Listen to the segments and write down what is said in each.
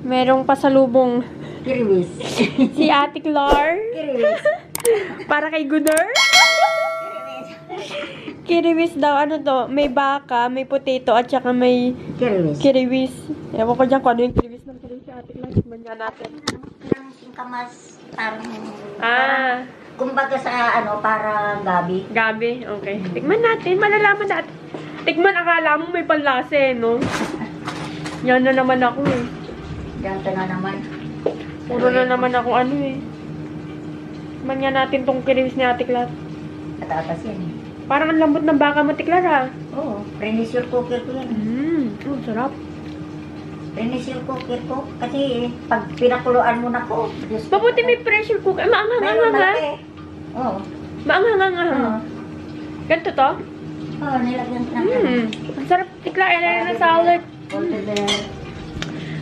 Merong pasalubong. Kiriwis. Si Ate Clar. Kiriwis. Para kay Gunnar. Kiriwis daw. Ano to? May baka, may potato, at saka may Kiriwis. kiriwis. Ewan ko dyan kung ano yung kiriwis ng kiriwis si Ate Clar. Tignan nga natin. Parang singkamas. Parang, kumbaga sa ano, parang gabi. Gabi. Okay. Tikman natin. Malalaman natin. Tikman, akala mo may panlasa eh, no? Yan na naman ako eh. Ganto na naman. Puro na naman ako ano eh. Tikman nga natin tong kiriwis ni Ate Clar. Katatas yan eh. Parang ang lambot ng baka mo, Ate Clar, ha? Oo. Pressure cooker ko yan. Oh, sarap. Pressure cooker ko. Kasi pag pinakuluan mo na ko. Mabuti may pressure cooker. Maanghang-anghang, ha? Oo. Maanghang-anghang. Oo. Ganito to? Oo, nilagyan ko na. Ang sarap, Ate Clar. Yan na salad.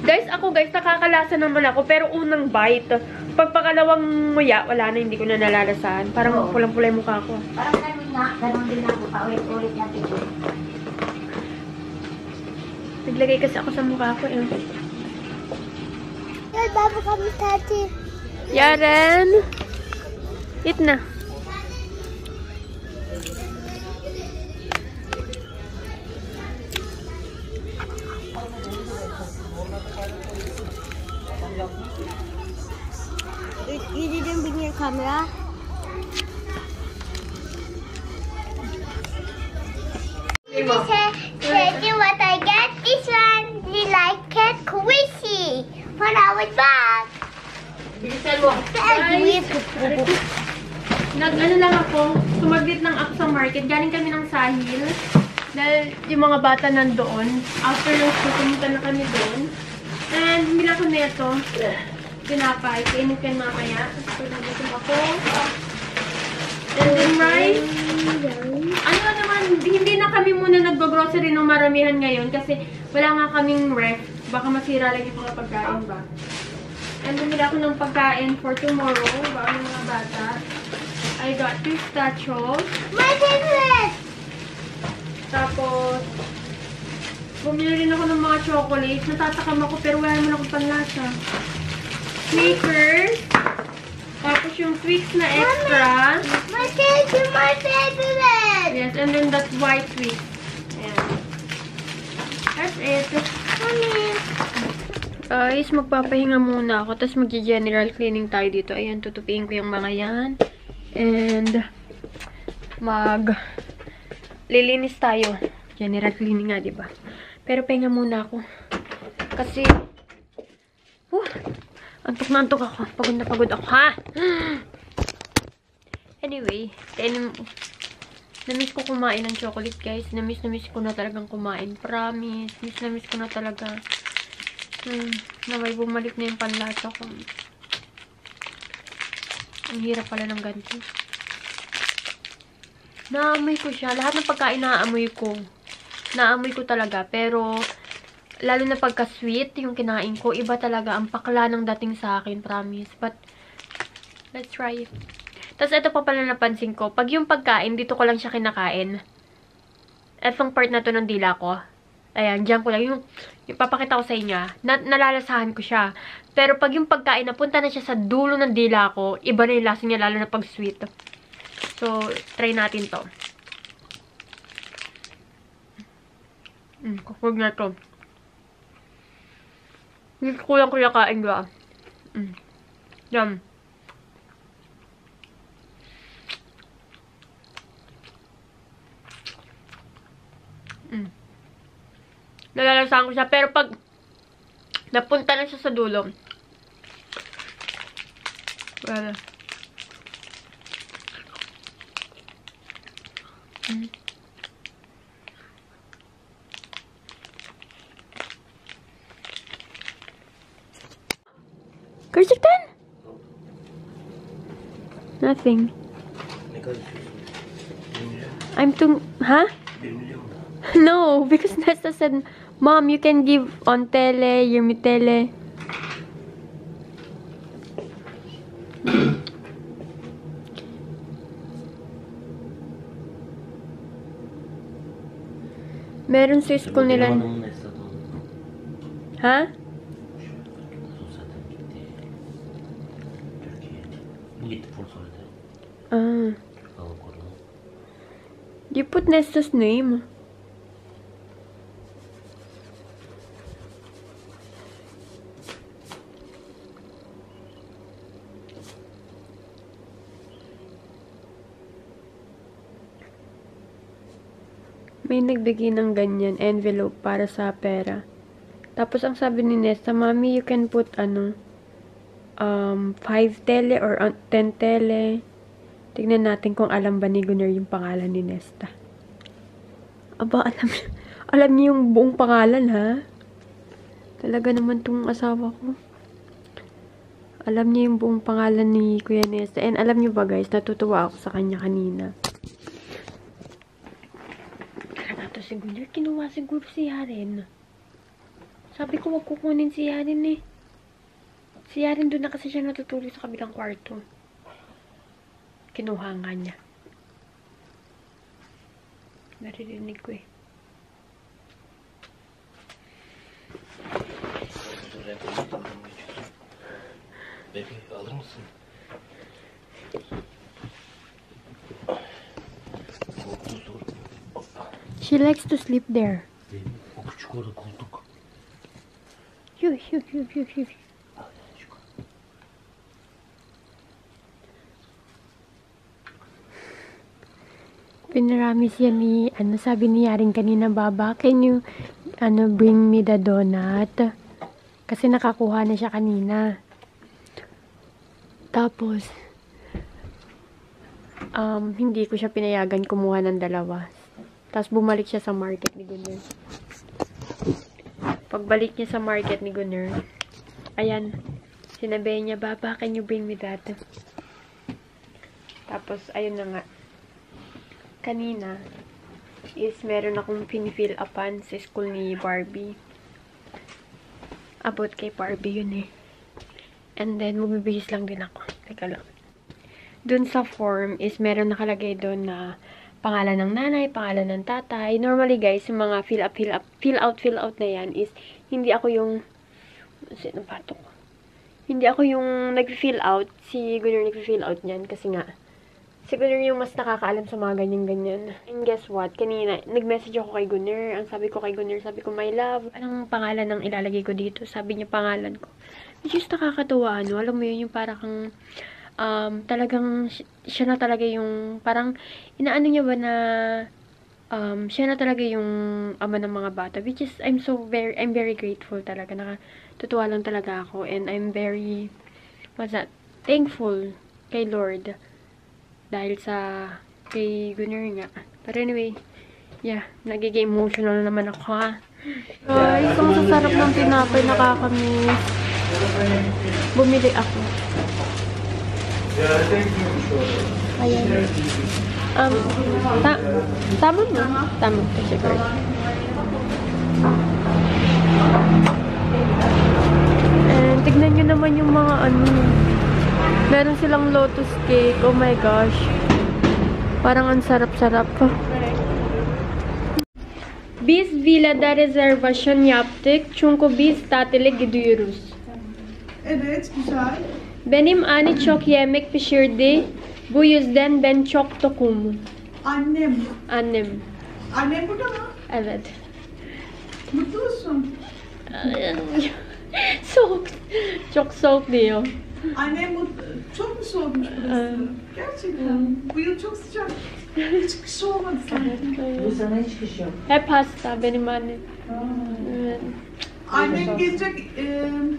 Guys, nakakalasa naman ako. Pero unang bite, pag pangalawang muya, wala na, hindi ko na nalalasahan. Parang pulang-pula yung mukha ko. Parang ganun nga, ganun din ako. Paulit-ulit natin ito. Naglagay kasi ako sa mukha ko eh. Yan, baba kami, Tati. Yaren! Eat na. You didn't bring your camera? Say what I get. This one, you like it? Squishy. When I was back. Bilisan mo. Nag-ano lang ako, sumaglit lang ako sa market. Galing kami ng Sahil. Dahil yung mga bata nandoon. After ng school, pumunta na kami doon. And hindi lang ko neto. Pinapay. Kainin ko mamaya. Tapos pagdating ako. And then rice. Ano naman, hindi na kami muna nag-grocery ng maramihan ngayon kasi wala nga kaming ref. Baka masira lang yung mga pagkain ba. And bumili ako ng pagkain for tomorrow. Baka ng mga bata. I got pistachio. My favorite! Tapos, bumili rin ako ng mga chocolate. Natatakam ako pero wala naman ako panlasa. Snickers. Tapos yung Twix na extra. My favorite! Yes, and then that white Twix. Ayan. That's it. Mommy! Guys, magpapahinga muna ako. Tapos mag-general cleaning tayo dito. Ayan, tutupiin ko yung mga yan. And, lilinis tayo. General cleaning nga, diba? Pero pahinga muna ako. Kasi, antok na antok ako. Pagod na pagod ako, ha? Anyway, namiss ko kumain ng chocolate, guys. Namiss ko na talagang kumain. Promise. Namiss ko na talaga. Na may bumalik na yung panlasa ko. Ang hirap pala ng ganito. Naamoy ko siya. Lahat ng pagkain naamoy ko. Naamoy ko talaga. Pero, lalo na pagka-sweet, yung kinain ko, iba talaga. Ang pakla ng dating sa akin, promise. But, let's try it. Tapos, ito pa pala napansin ko. Pag yung pagkain, dito ko lang siya kinakain. Etong part na to ng dila ko. Ayan, dyan ko lang. Yung papakita ko sa inyo. Nalalasahan ko siya. Pero pag yung pagkain, napunta na siya sa dulo ng dila ko, iba na yung lasa niya, lalo na pag sweet. So, try natin to. Huwag na to. Hindi kulang ko yung kain ba? Yan. Nalalasahan ko siya. Pero pag napunta na siya sa dulo, wala. Kersiktan? Nothing. I'm too... Huh? No, because Nesta said, Mom, you can give on tele, Yumi tele. Meron sa school nila. Ha? gitti portfolyoda. You put Nesta's name. May nagbigay ng ganyan, envelope para sa pera. Tapos, ang sabi ni Nesta, Mommy, you can put, 5 tele or 10 tele. Tignan natin kung alam ba ni Gunnar yung pangalan ni Nesta. Aba, alam niya yung buong pangalan, ha? Talaga naman tong asawa ko. Alam niya yung buong pangalan ni Kuya Nesta. And alam niyo ba, guys, natutuwa ako sa kanya kanina. Si Gunnar, kinuha siguro si Yaren. Sabi ko, wag kukunin si Yaren eh. Si Yaren doon na kasi siya natutulog sa kabilang kwarto. Kinuha nga niya. Naririnig ko eh. Baby, alır mısın? She likes to sleep there. Baby, o küçük orada koltuk. Yuh. Pinaramis yan ni, sabi ni Yaring kanina, Baba, can you, bring me the donut? Kasi nakakuha na siya kanina. Tapos, hindi ko siya pinayagan kumuha ng dalawa. Tapos, bumalik siya sa market ni Gunnar. Pagbalik niya sa market ni Gunnar, ayan, sinabi niya, Baba, can you bring me that? Tapos, ayun na nga. Kanina, is meron akong pinifill upan sa school ni Barbie. About kay Barbie yun eh. And then, bumibihis lang din ako. Teka lang. Dun sa form is meron nakalagay doon na pangalan ng nanay, pangalan ng tatay. Normally guys, yung mga fill out na yan is hindi ako yung hindi ako yung nag-fill out. Si Gunnar nag-fill out niyan kasi nga si Gunnar yung mas nakakaalam sa mga ganyan-ganyan. And guess what? Kanina, nag-message ako kay Gunnar. Ang sabi ko kay Gunnar, sabi ko, my love, anong pangalan ng ilalagay ko dito? Sabi niya, pangalan ko. Which is nakakatuwa, ano? Alam mo yun, yung parang kang talagang siya na talaga yung parang inaano niya ba na siya na talaga yung ama ng mga bata, which is I'm very grateful talaga, nakatutuwa lang talaga ako, and I'm very thankful kay Lord dahil sa kay Gunnar nga. But anyway, yeah, nagiging emotional naman ako, ha. Guys, ang sasarap ng tinapay, nakakamiss. Bumili ako. Ayan. Tama na. Tama. Sugar. And tignan nyo naman yung mga meron silang lotus cake. Oh my gosh. Parang ang sarap-sarap. Biz villada rezervasyon yaptık. Çünkü biz tatile gidiyoruz. Evet, güzel. Benim anne çok yemek pişirdi. Bu yüzden ben çok tokum. Annem. Annem. Annem burada mı? Evet. Mutlu musun? Soğuk. Çok soğuk diyor. Annem çok mu soğukmuş burası? Gerçekten. Bu yıl çok sıcak. Hiç kış olmadı sana. Bu sana hiç kış yok. Hep hasta benim annem. Evet. Annem gelecek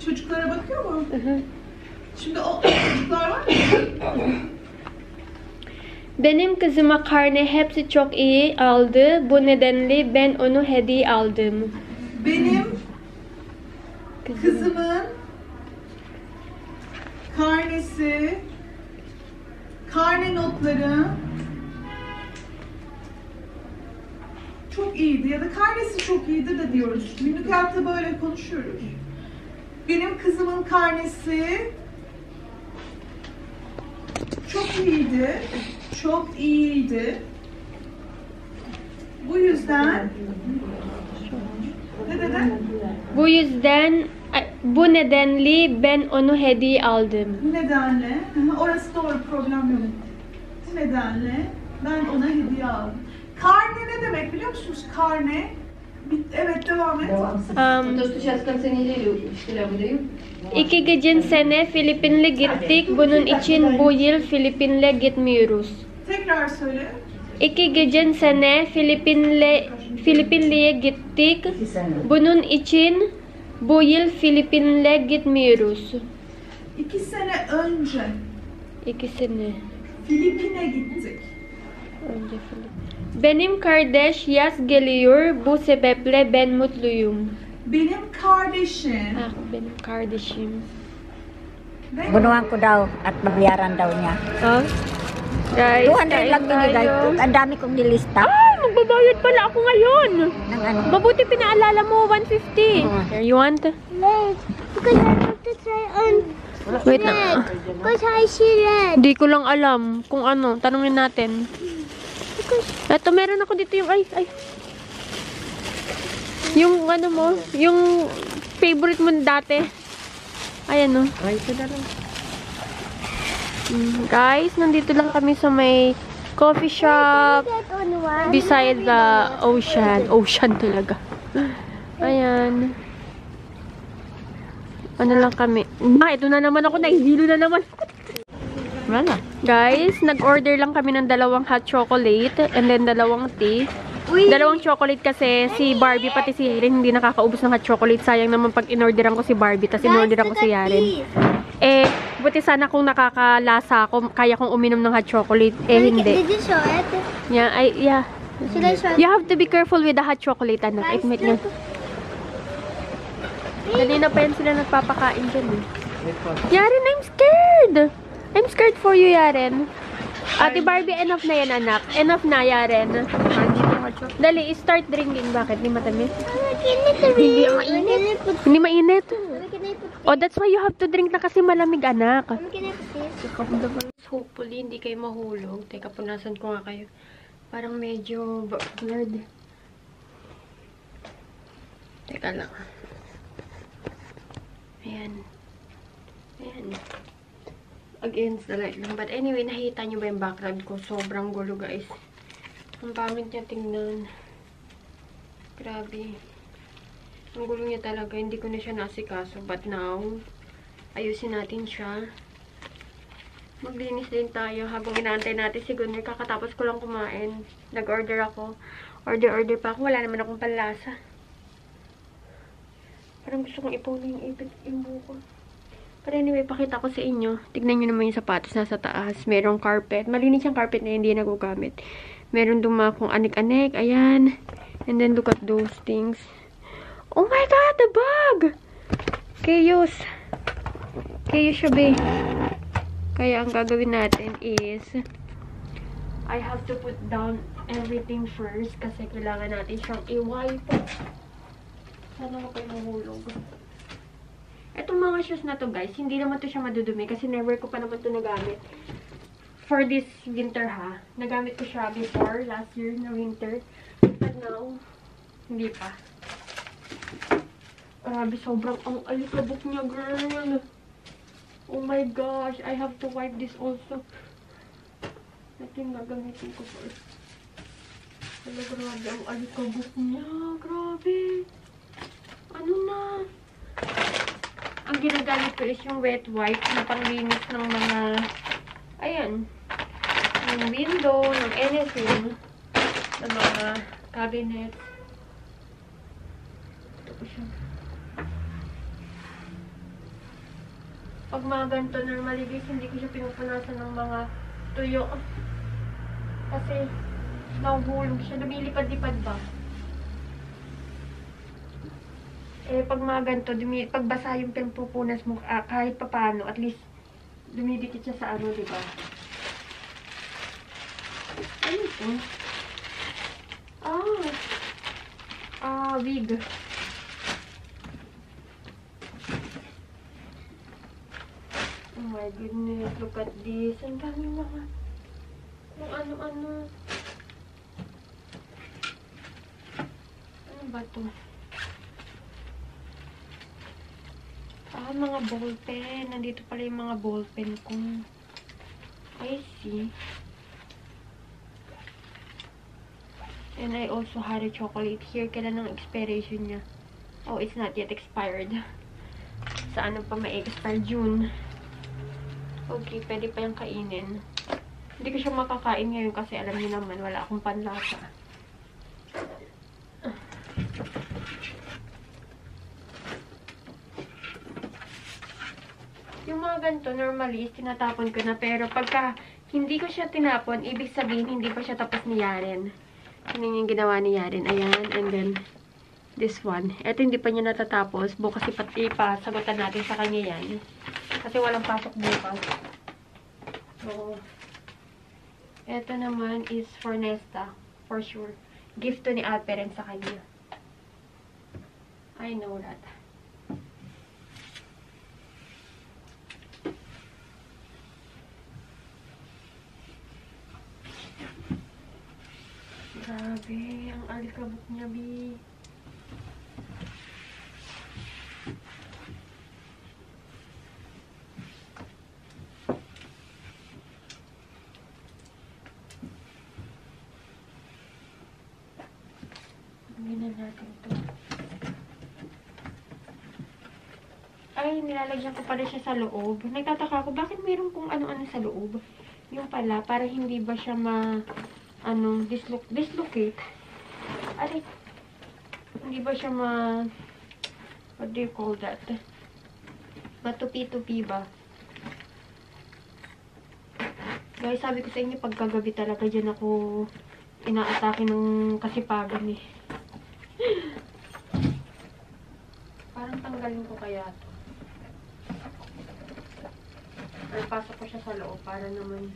çocuklara bakıyor mu? Şimdi o çocuklar var mı? Benim kızıma karne hepsi çok iyi aldı. Bu nedenle ben onu hediye aldım. Benim kızımın karne notları çok iyiydi ya da karnesi çok iyiydi de diyoruz. Günlük hayatta böyle konuşuyoruz. Benim kızımın karnesi çok iyiydi. Çok iyiydi. Bu yüzden ne dedin? Bu yüzden Bu nedenle ben onu hediye aldım. Bu nedenle, orası doğru, problem yok. Bu nedenle ben ona hediye aldım. Karne ne demek biliyor musunuz? Karne, evet devam et. Um, То, что сейчас в конце недели учителя выдают. geçen sene Filipin'le gittik. Bunun için bu yıl Filipin'le gitmiyoruz. Tekrar söyle. Geçen sene Filipin'le gittik. Bunun için bu yıl Filipin'le gitmiyoruz. 2 sene önce 2 sene Filipin'e gittik. önce Benim kardeş yaz geliyor. Bu sebeple ben mutluyum. Benim kardeşim. Ah, benim kardeşim. Bunuan ko daw at babayaran daw niya. Oh? Guys, 200 kain lang binigay ko. tayo. Ang dami kong nilista. Ay, magbabayad pala ako ngayon. Ng ano. Mabuti pinaalala mo, 150. Here, you want? Red. Because I have to try on Wait na. because I see red. Hindi ko lang alam kung ano. Tanungin natin. Eto, meron ako dito yung, ay. Yung ano mo, yung favorite mo dati. Ayan o. Ay, ito na lang. Guys, nandito lang kami sa may coffee shop Get on one. beside the ocean. Ocean talaga. Ayan. Ano lang kami. Ito na naman ako. Nahihilo na naman. Wala. Guys, nag-order lang kami ng 2 hot chocolate and then 2 tea. 2 chocolate kasi si Barbie pati si Yaren hindi nakakaubos ng hot chocolate. Sayang naman pag in-orderan ko si Barbie tapos in-orderan ko si Yaren. Eh, buti sana kung nakakalasa ako, kaya kong uminom ng hot chocolate. Eh, hindi. Did you show it? Yeah. Should I show it? You have to be careful with the hot chocolate, anak. Guys, Admit na. Kanina pa yan sila nagpapakain dyan eh. Yaren, I'm scared! I'm scared for you, Yaren. Ate Barbie, enough na yan, anak. Enough na, Yaren. Dali, start drinking. Bakit? Hindi matamis? Hindi mainit. Hindi mainit? Can I put Oh, that's why you have to drink na kasi malamig, anak. can I put this? Hopefully, hindi kayo mahulog. Teka, punasan ko nga kayo. Parang medyo blurred. Teka lang. Ayan. Against the light lang. But anyway, nakita nyo ba yung background ko? Sobrang gulo, guys. Ang pangit niya tingnan. Grabe. Ang gulo niya talaga. Hindi ko na siya nasikaso. But now, ayusin natin siya. Maglinis din tayo habang inaantay natin si Gunner. Kakatapos ko lang kumain. Nag-order ako. Order pa ako. Wala naman akong panlasa. Parang gusto kong ipunin yung buko. Pero anyway, pakita ko sa inyo. Tignan nyo naman yung sapatos nasa taas. Merong carpet. Malinis yung carpet na hindi nagugamit. Meron dumakong anik-anik. Ayan. And then look at those things. Oh my God! The bag! Chaos. Chaos siya, be. Kaya ang gagawin natin is I have to put down everything first kasi kailangan natin siyang i-wipe. Sana ako kayo mahulog. Itong mga shoes na to, guys, hindi naman to siya madudumi kasi never ko pa naman to nagamit. For this winter, ha. Nagamit ko siya before, last year na winter. But now, hindi pa. Grabe, sobrang ang alikabok niya, girl. Oh my gosh, I have to wipe this also. Ito yung gagamitin ko first. Grabe, ang alikabok niya. Grabe. Ano na? Ang ginagamit ko is yung wet wipe na panglinis ng mga, ayan, ng window, ng anything, ng mga cabinet. Ito ko siya. Pag mga ganito, normally guys, hindi ko siya pinupunasan ng mga tuyo. Kasi, nahuhulog siya. Lumilipad-lipad ba? Eh, pag mga ganito, pag basa yung pinpupunas mo, kahit papano, at least, dumidikit siya sa ano, diba? Ano ito? Wig. Oh my goodness, look at this. Ang dami mga, kung ano-ano. Ano ba ito? Ah, mga ballpen. Nandito pala yung mga ballpen ko. I see. And I also had a chocolate here. Kailan ang expiration niya? Oh, it's not yet expired. Sa ano pa may expire? June. Okay, pwede pa yung kainin. Hindi ko siya makakain ngayon kasi alam niyo naman, wala akong panlasa. Yung mga ganito, normally, tinatapon ko na. Pero pagka hindi ko siya tinapon, ibig sabihin, hindi pa siya tapos ni Yaren. Yun yung ginawa ni Yaren. Ayan, and then, this one. Ito hindi pa niya natatapos. Bukas ipasagutan natin sa kanya yan. Kasi walang pasok bukas. So, ito naman is for Nesta. For sure. Gift to ni Alperen sa kanya. I know that. Grabe, ang alikabok niya, Bi. Tingnan natin ito. Ay, nilalagyan ko pala siya sa loob. Nagtataka ako, bakit mayroon kung ano-ano sa loob? Yung pala, para hindi ba siya dislocate. Ay, hindi ba siya what do you call that? Matupi-tupi ba? Guys, sabi ko sa inyo, pagkagabi talaga dyan ako inaatake ng kasipagan eh. Parang tanggalin ko kaya ito. Or pasok ko siya sa loob para naman.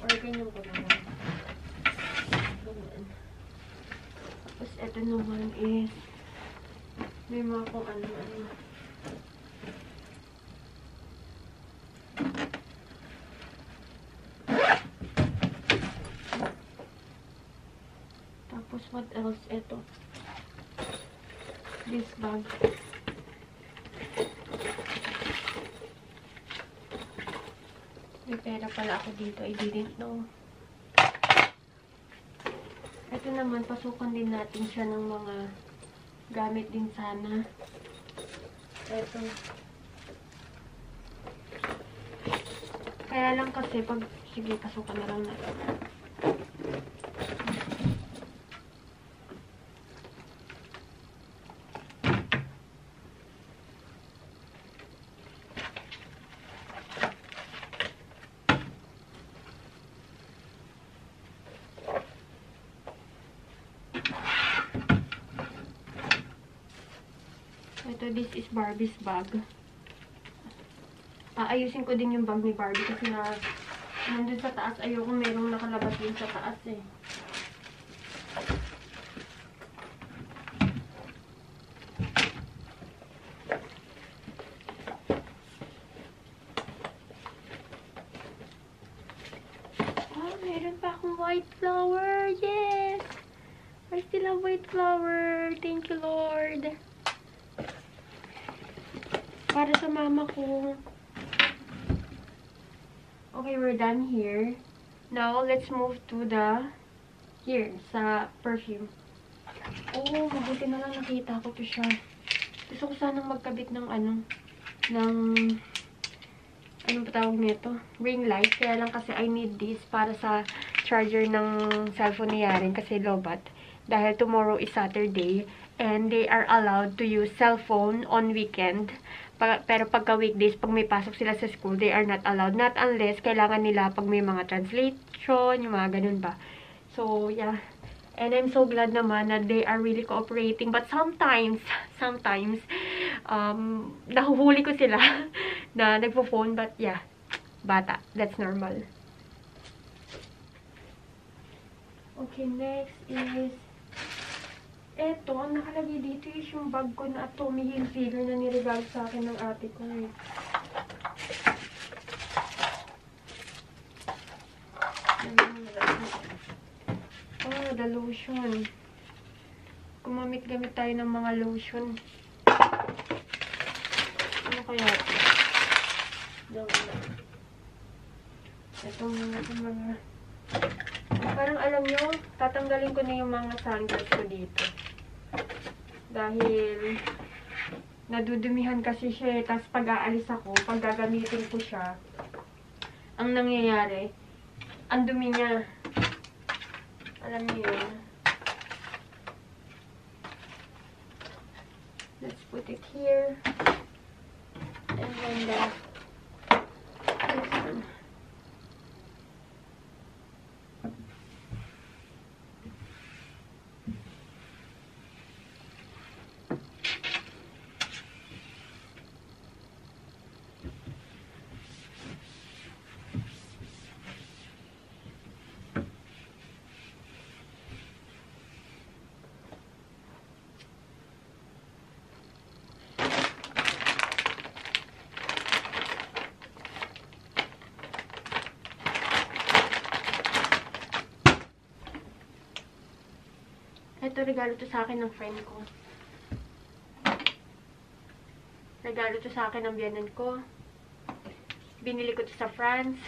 Or ganyan ko naman. Ganyan. Tapos ito naman is may mga kung ano-ano. Tapos what else? Ito. This bag. May pera pala ako dito. I didn't know. Ito naman, pasukan din natin siya ng mga gamit din sana. Ito. Kaya lang kasi, sige, pasukan na lang natin. Ito, this is Barbie's bag. Ayusin ko din yung bag ni Barbie kasi nandun sa taas. Ayoko merong nakalabas din sa taas eh. Oh, meron pa akong white flower. Yes! I still have white flower. Thank you, Lord. Para sa mama ko. Okay, we're done here. Now, let's move to sa perfume. Oh, mabuti na lang nakita ko to siya. Gusto ko sanang magkabit ng anong patawag nito? Ring light. Kaya lang kasi I need this para sa charger ng cellphone ni Yaren kasi lobat. Dahil tomorrow is Saturday and they are allowed to use cellphone on weekend. Pero pagka weekdays, pag may pasok sila sa school, they are not allowed. Not unless kailangan nila pag may mga translation, yung mga ganun ba. So, yeah. And I'm so glad naman that they are really cooperating. But sometimes, nahuhuli ko sila na nagpo-phone. But yeah, bata. That's normal. Okay, next is eto, nakalagay dito yung bag ko na Tommy Hilfiger na niregalo sa akin ng ate ko eh. Oh, the lotion. Gumamit-gamit tayo ng mga lotion. kaya ito? Nawala. Itong mga... Parang alam nyo, tatanggalin ko na yung mga sandals ko dito. Dahil nadudumihan kasi siya eh. Tapos pag aalis ako, pag gagamitin ko siya, ang nangyayari, ang dumi niya. Alam niyo yun. Let's put it here. And then this one. Ito, regalo to sa akin ng friend ko. Regalo to sa akin ng biyanan ko. Binili ko to sa France.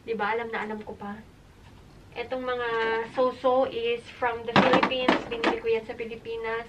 Diba? Alam na alam ko pa. Etong mga so-so is from the Philippines. Binili ko yan sa Pilipinas.